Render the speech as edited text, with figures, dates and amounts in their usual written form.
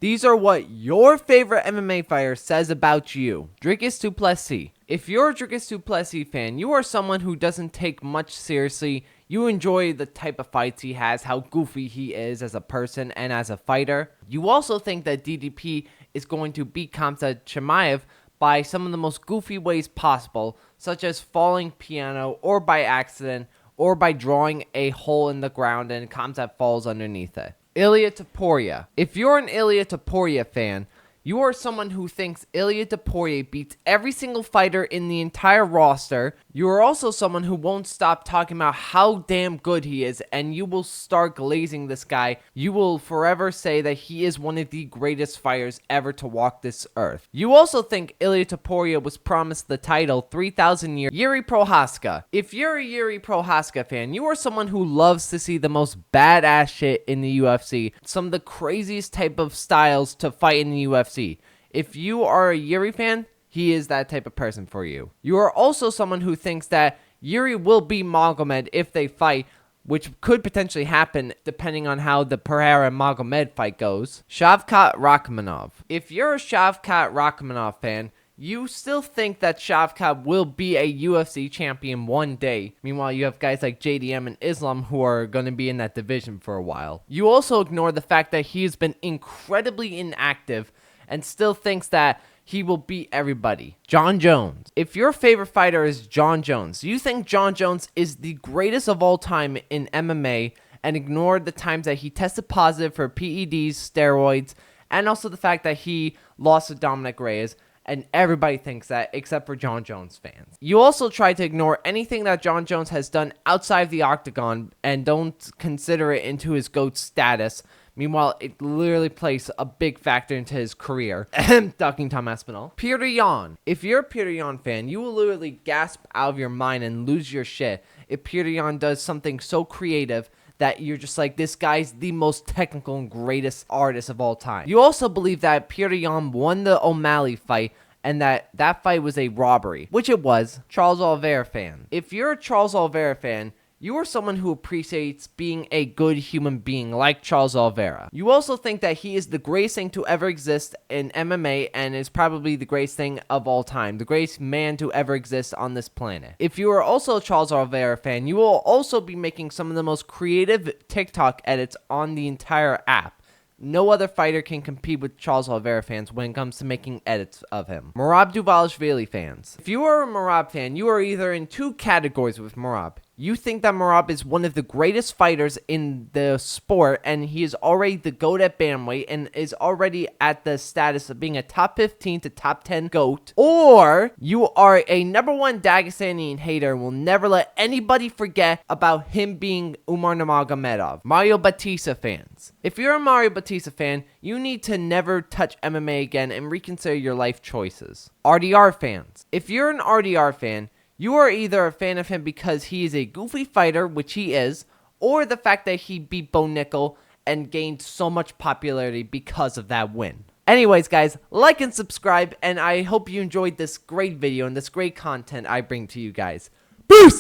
These are what your favorite MMA fighter says about you. Dricus du Plessis. If you're a Dricus du Plessis fan, you are someone who doesn't take much seriously. You enjoy the type of fights he has, how goofy he is as a person and as a fighter. You also think that DDP is going to beat Khamzat Chimaev by some of the most goofy ways possible, such as falling piano or by accident or by drawing a hole in the ground and Khamzat falls underneath it. Ilia Topuria. If you're an Ilia Topuria fan, you are someone who thinks Ilia Topuria beats every single fighter in the entire roster. You are also someone who won't stop talking about how damn good he is, and you will start glazing this guy. You will forever say that he is one of the greatest fighters ever to walk this earth. You also think Ilia Topuria was promised the title 3,000 years. Yuri Prohaska. If you're a Yuri Prohaska fan, you are someone who loves to see the most badass shit in the UFC. Some of the craziest type of styles to fight in the UFC. If you are a Yuri fan, he is that type of person for you. You are also someone who thinks that Yuri will beat Magomed if they fight, which could potentially happen depending on how the Pereira-Magomed fight goes. Shavkat Rakhmonov. If you're a Shavkat Rakhmonov fan, you still think that Shavkat will be a UFC champion one day. Meanwhile, you have guys like JDM and Islam who are going to be in that division for a while. You also ignore the fact that he has been incredibly inactive and still thinks that he will beat everybody. John Jones. If your favorite fighter is John Jones, you think John Jones is the greatest of all time in MMA and ignore the times that he tested positive for PEDs, steroids, and also the fact that he lost to Dominic Reyes. And everybody thinks that, except for John Jones fans. You also try to ignore anything that John Jones has done outside of the octagon and don't consider it into his GOAT status. Meanwhile, it literally plays a big factor into his career. Ducking Tom Aspinall. Petr Yan. If you're a Petr Yan fan, you will literally gasp out of your mind and lose your shit if Petr Yan does something so creative that you're just like, this guy's the most technical and greatest artist of all time. You also believe that Petr Yan won the O'Malley fight and that fight was a robbery, which it was. Charles Oliveira fan. If you're a Charles Oliveira fan, you are someone who appreciates being a good human being like Charles Oliveira. You also think that he is the greatest thing to ever exist in MMA and is probably the greatest thing of all time, the greatest man to ever exist on this planet. If you are also a Charles Oliveira fan, you will also be making some of the most creative TikTok edits on the entire app. No other fighter can compete with Charles Oliveira fans when it comes to making edits of him. Merab Dvalishvili fans. If you are a Merab fan, you are either in two categories with Merab. You think that Merab is one of the greatest fighters in the sport, and he is already the GOAT at bantamweight and is already at the status of being a top 15 to top 10 GOAT. Or you are a #1 Dagestani hater and will never let anybody forget about him being Umar Nurmagomedov. Mario Batista fans. If you're a Mario Batista fan, you need to never touch MMA again and reconsider your life choices. RDR fans. If you're an RDR fan, you are either a fan of him because he is a goofy fighter, which he is, or the fact that he beat Bo Nickel and gained so much popularity because of that win. Anyways, guys, like and subscribe, and I hope you enjoyed this great video and this great content I bring to you guys. Peace!